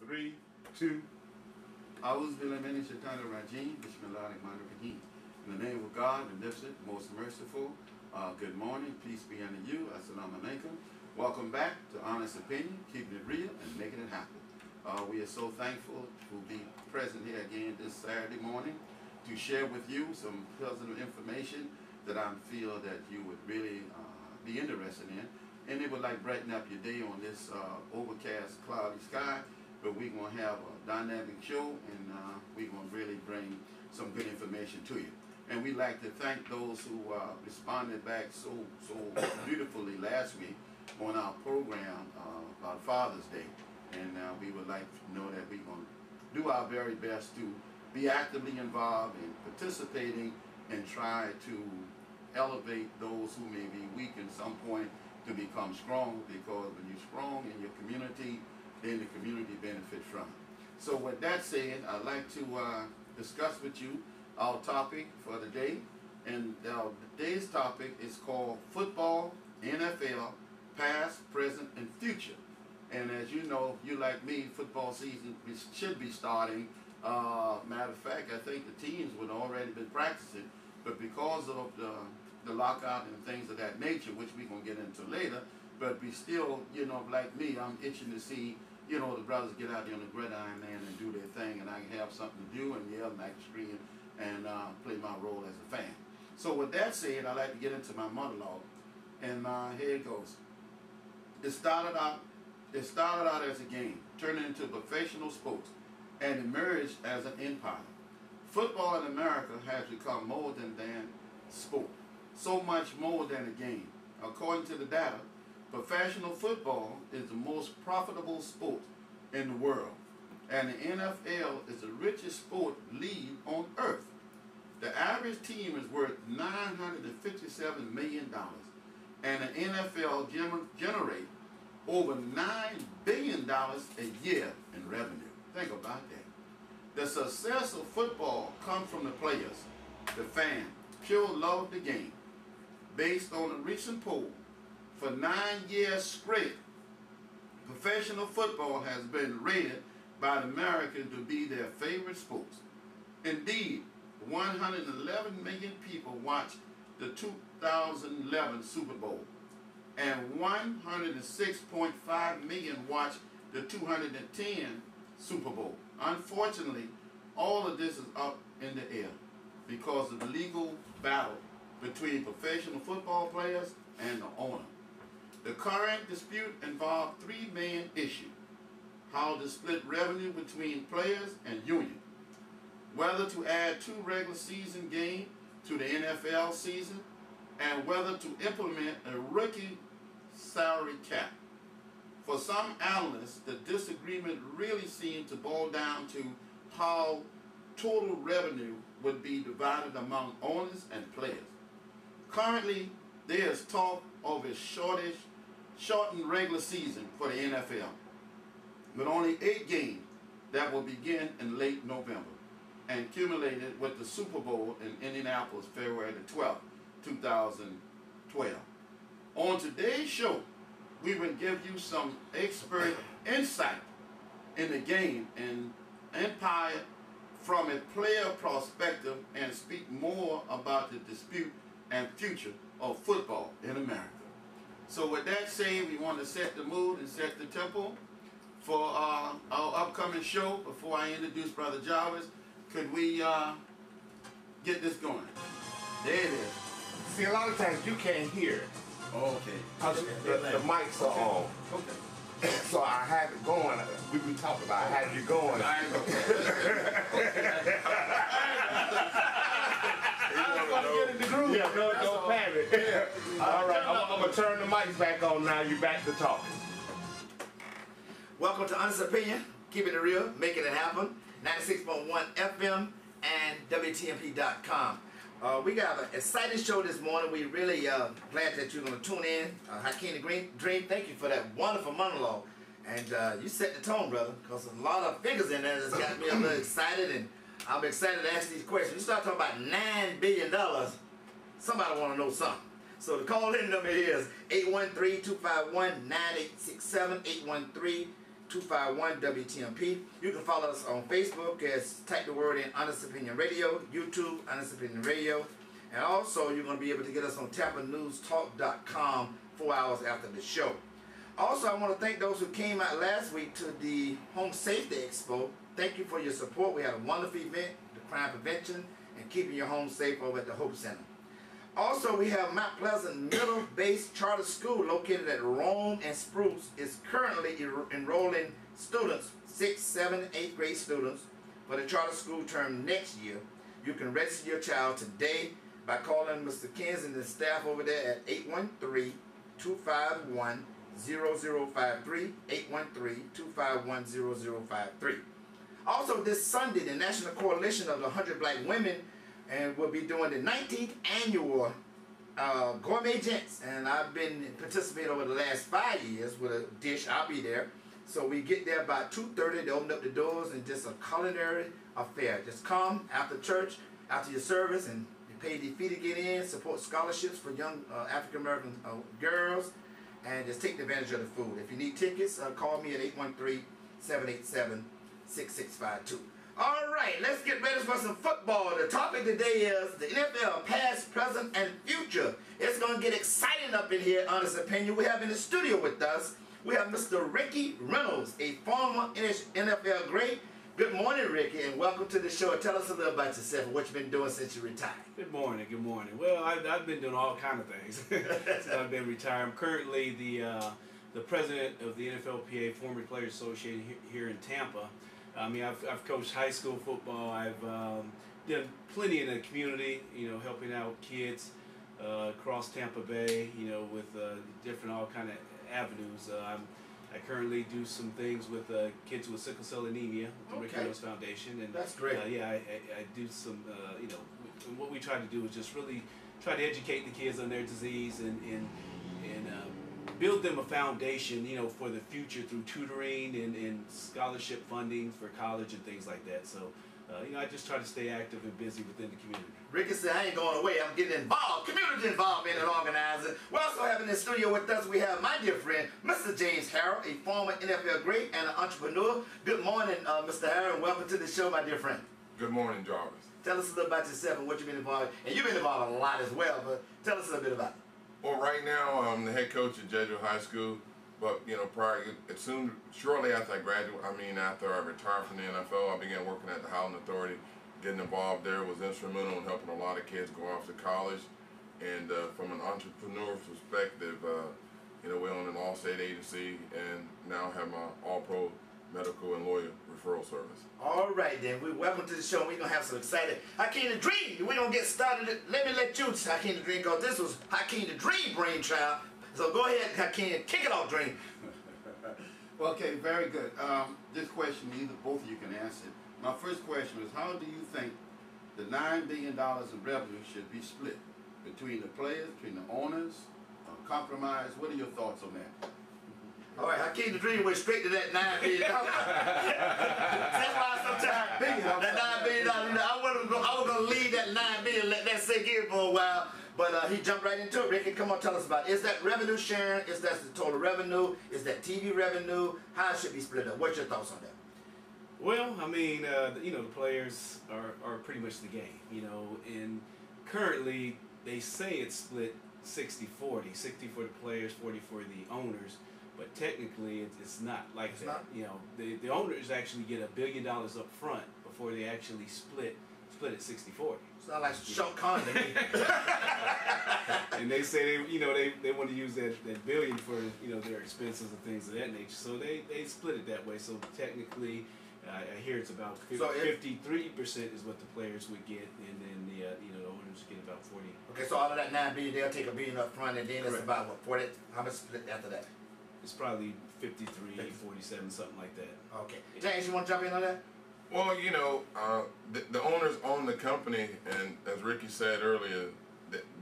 3, 2. أعوذ بالله من الشيطان الرجيم. بسم الله الرحمن الرحيم. In the name of God, the Omnipotent, most merciful. Good morning. Peace be unto you. Assalamu alaikum. Welcome back to Honest Opinion, keeping it real and making it happen. We are so thankful to be present here again this Saturday morning to share with you some positive information that I feel that you would really be interested in. And it would like brighten up your day on this overcast, cloudy sky. But we're going to have a dynamic show, and we're going to really bring some good information to you. And we'd like to thank those who responded back so beautifully last week on our program about Father's Day. And we would like to know that we're going to do our very best to be actively involved in participating and try to elevate those who may be weak at some point to become strong, because when you're strong in your community, then the community benefits from it. So with that said, I'd like to discuss with you our topic for the day. And today's topic is called Football, NFL, Past, Present, and Future. And as you know, you like me, football season should be starting. Matter of fact, I think the teams would already been practicing, but because of the lockout and things of that nature, which we're going to get into later, but we still, you know, like me, I'm itching to see, you know, the brothers get out there on the gridiron man and do their thing, and I can have something to do and yell and I can scream and play my role as a fan. So with that said, I like to get into my monologue, and here it goes. It started out as a game, turned into professional sports, and emerged as an empire. Football in America has become more than sport, so much more than a game. According to the data, professional football is the most profitable sport in the world, and the NFL is the richest sport league on earth. The average team is worth $957 million, and the NFL generates over $9 billion a year in revenue. Think about that. The success of football comes from the players, the fans, pure love of the game. Based on a recent poll, for 9 years straight, professional football has been rated by the Americans to be their favorite sport. Indeed, 111 million people watched the 2011 Super Bowl, and 106.5 million watched the 2010 Super Bowl. Unfortunately, all of this is up in the air because of the legal battle between professional football players and the owner. The current dispute involves three main issues: how to split revenue between players and union, whether to add 2 regular season games to the NFL season, and whether to implement a rookie salary cap. For some analysts, the disagreement really seems to boil down to how total revenue would be divided among owners and players. Currently, there is talk of a shortened regular season for the NFL, with only 8 games that will begin in late November and culminated with the Super Bowl in Indianapolis, February the 12th, 2012. On today's show, we will give you some expert insight in the game and empire from a player perspective, and speak more about the dispute and future of football in America. So with that said, we want to set the mood and set the tempo for our upcoming show. Before I introduce Brother Jarvis, could we get this going? There it is. See, a lot of times you can't hear. Okay. The mics are on. Okay. So I had it going. We've been talking about I had you going. Get in the groove. Yeah, don't panic. Yeah. All right, I'm going to turn the mics back on now. You're back to talking. Welcome to Honest Opinion, keeping it real, making it happen. 96.1 FM and WTMP.com. We got an exciting show this morning. We're really glad that you're going to tune in. Hakeem the Dream, thank you for that wonderful monologue. And you set the tone, brother, because a lot of figures in there that's got me a little excited, and I'm excited to ask these questions. You start talking about $9 billion, somebody want to know something. So the call-in number is 813-251-9867, 251-WTMP. You can follow us on Facebook as type the word in Honest Opinion Radio, YouTube, Honest Opinion Radio. And also, you're going to be able to get us on TampaNewsTalk.com 4 hours after the show. Also, I want to thank those who came out last week to the Home Safety Expo. Thank you for your support. We had a wonderful event, the crime prevention and keeping your home safe over at the Hope Center. Also, we have Mount Pleasant Middle-Based Charter School located at Rome and Spruce is currently enrolling students, 6th, 7th, 8th grade students for the charter school term next year. You can register your child today by calling Mr. Kins and the staff over there at 813-251-0053, 813-251-0053. Also, this Sunday, the National Coalition of the 100 Black Women and will be doing the 19th annual Gourmet Gents. And I've been participating over the last 5 years with a dish. I'll be there. So we get there about 2:30. They open up the doors and just a culinary affair. Just come after church, after your service, and you pay the fee to get in, support scholarships for young African-American girls, and just take advantage of the food. If you need tickets, call me at 813-787-6652. All right, let's get ready for some football. The topic today is the NFL past, present, and future. It's going to get exciting up in here, Honest Opinion. We have in the studio with us, we have Mr. Ricky Reynolds, a former NFL great. Good morning, Ricky, and welcome to the show. Tell us a little about yourself and what you've been doing since you retired. Good morning, good morning. Well, I've been doing all kind of things since I've been retired. I'm currently the president of the NFLPA, Former Players Association here in Tampa. I mean, I've coached high school football. I've done plenty in the community, helping out kids across Tampa Bay, with different all kind of avenues. I currently do some things with kids with sickle cell anemia with the Rick Reynolds Foundation, and that's great. I do some, what we try to do is just really try to educate the kids on their disease and build them a foundation, for the future through tutoring and scholarship funding for college and things like that. So, I just try to stay active and busy within the community. Ricky said, I ain't going away. I'm getting involved, community involvement and organizing. We're also having in the studio with us, we have my dear friend, Mr. James Harrell, a former NFL great and an entrepreneur. Good morning, Mr. Harrell, and welcome to the show, my dear friend. Good morning, Jarvis. Tell us a little about yourself and what you've been involved in. And you've been involved a lot as well, but tell us a little bit about it. Well, right now, I'm the head coach at Jesuit High School, but, shortly after I graduated, after I retired from the NFL, I began working at the Housing Authority. Getting involved there was instrumental in helping a lot of kids go off to college. And from an entrepreneur's perspective, we own an all-state agency and now have my all-pro medical and lawyer referral service. All right, then. Welcome to the show. We're going to have some exciting Hakeem the Dream. We're going to get started. Let me let you, Hakeem the Dream, because this was Hakeem the Dream brainchild. So go ahead, Hakeem, kick it off, Dream. Well, okay, very good. This question, both of you can answer it. My first question is, how do you think the $9 billion in revenue should be split between the players, between the owners, compromise? What are your thoughts on that? All right, Hakeem the Dream went straight to that $9 billion. That's why sometimes that $9 billion, I was going to leave that $9 billion, let that sink in for a while, but he jumped right into it. Ricky, come on, tell us about it. Is that revenue sharing? Is that the total revenue? Is that TV revenue? How it should be split up? What's your thoughts on that? Well, the players are pretty much the game, and currently they say it's split 60-40, 60 for the players, 40 for the owners, but technically it's not like that. The owners actually get $1 billion up front before they actually split it 60-40. It's not like Sean Connery to me. And they say they want to use that billion for their expenses and things of that nature, so they split it that way. So technically, I hear it's about 53% is what the players would get, and then the owners get about 40. Okay, so out of that $9 billion, they'll take $1 billion up front, and then it's about what, 40? How much split after that? It's probably 53, 47, something like that. Okay, James, you want to jump in on that? Well, the owners own the company, and as Ricky said earlier,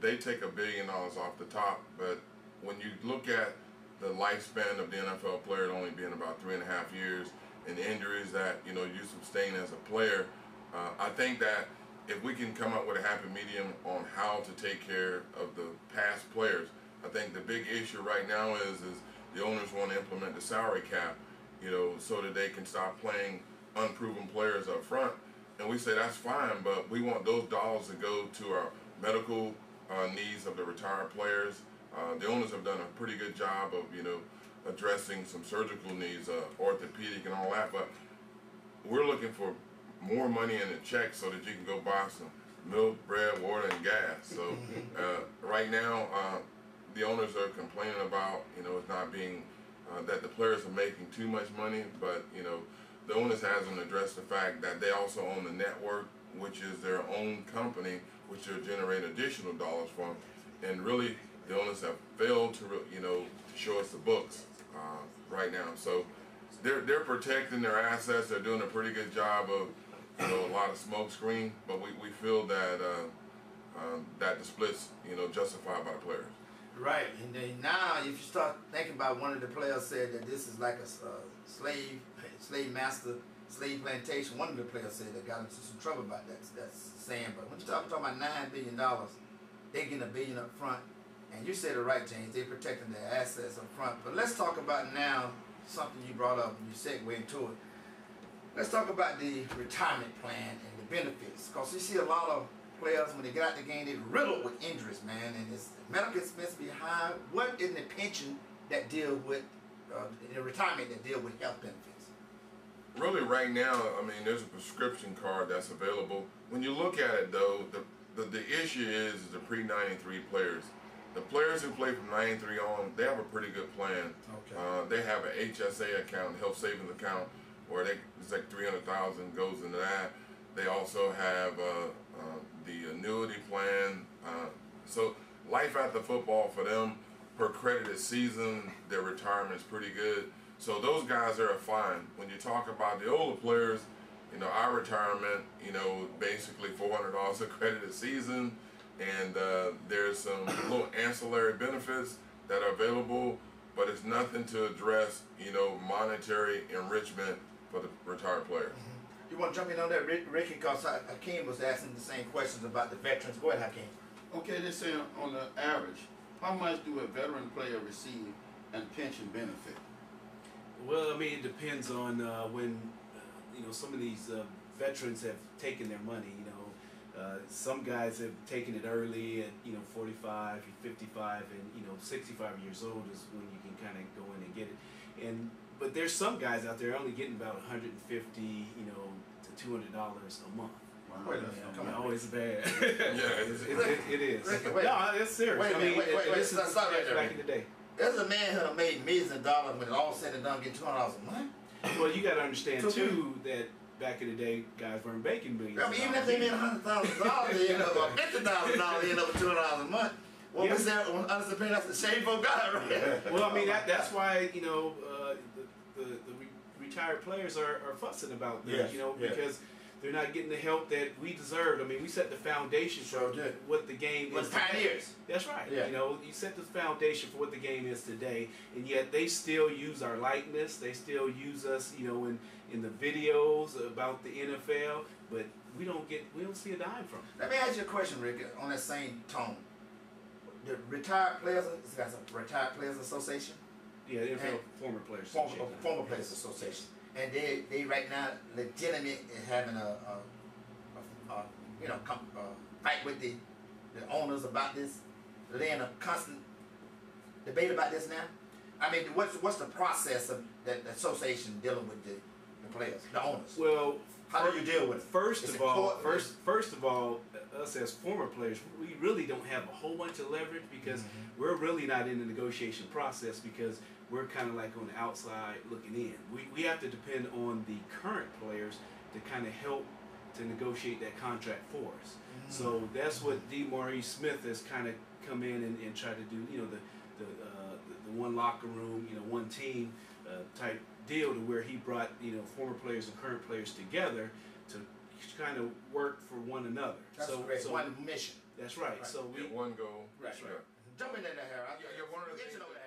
they take $1 billion off the top, but when you look at the lifespan of the NFL player only being about 3.5 years, and the injuries that you sustain as a player, I think that if we can come up with a happy medium on how to take care of the past players, I think the big issue right now is the owners want to implement the salary cap, so that they can stop playing unproven players up front. And we say that's fine, but we want those dollars to go to our medical needs of the retired players. The owners have done a pretty good job of, addressing some surgical needs, orthopedic and all that, but we're looking for more money in the check so that you can go buy some milk, bread, water, and gas. So right now, the owners are complaining about, it's not being, that the players are making too much money, but, the owners hasn't addressed the fact that they also own the network, which is their own company, which they'll generate additional dollars from. And really, the owners have failed to, to show us the books right now. So they're protecting their assets. They're doing a pretty good job of, a lot of smoke screen, but we feel that that the split's, justified by the players. Right, and then now if you start thinking about, one of the players said that this is like a slave master, slave plantation. One of the players said that got into some trouble about that's saying, but when you're talking about $9 billion, they getting $1 billion up front, and you said it right, James, they're protecting their assets up front. But let's talk about now something you brought up and you segue into it. Let's talk about the retirement plan and the benefits, because you see a lot of players, when they get out the game, they're riddled with injuries, man, and it's medical expense be high. What in the pension that deal with, the retirement that deal with health benefits? Really, right now, there's a prescription card that's available. When you look at it, though, the issue is the pre-93 players. The players who play from 93 on, they have a pretty good plan. Okay. They have an HSA account, health savings account, where it's like $300,000 goes into that. They also have the annuity plan. So life after football for them, per credited season, their retirement's pretty good. So those guys are fine. When you talk about the older players, our retirement, basically $400 a credited season, and there's some little ancillary benefits that are available, but it's nothing to address, monetary enrichment for the retired players. Mm-hmm. You want to jump in on that, Ricky? Because Hakeem was asking the same questions about the veterans. Go ahead, Hakeem. Okay, they're saying on the average, how much do a veteran player receive and pension benefit? Well, it depends on when, some of these veterans have taken their money. Some guys have taken it early at 45, 55, and 65 years old is when you can kind of go in and get it. But there's some guys out there only getting about $150, to $200 a month. Wow. Always bad. Yeah, it is. Ricky, wait. No, it's serious. Wait, this is stop right there, back in the day. There's a man who made millions of dollars when it's all said and done, get $200 a month. Well, you got to understand too that back in the day, guys weren't making millions. Even if they made $100,000, they end up with $50,000, they end up with $200 a month. Well, Mr. Honest opinion, that's a shameful guy, right? Well, that's why the retired players are fussing about this, because they're not getting the help that we deserve. We set the foundation for what the game is. Pioneers. That's right. Yeah. You set the foundation for what the game is today, and yet they still use our likeness. They still use us, in the videos about the NFL, but we don't see a dime from it. Let me ask you a question, Rick, on that same tone. The retired players, it's got a retired players association. Yeah, the NFL former players. Former players association. And they right now legitimate in having a fight with the owners about this. They're in a constant debate about this now. What's the process of that association dealing with the players, the owners? Well, how do you deal with it? First of all, us as former players, we really don't have a whole bunch of leverage because we're really not in the negotiation process because we're kind of like on the outside looking in. We have to depend on the current players to kind of help to negotiate that contract for us. So that's what Maurice Smith has kind of come in and tried to do. The one locker room, one team type deal to where he brought former players and current players together to kind of work for one another. That's great. One mission. That's right. So we one goal. That's right. Jump in there, Harold. One of the Get things to know that.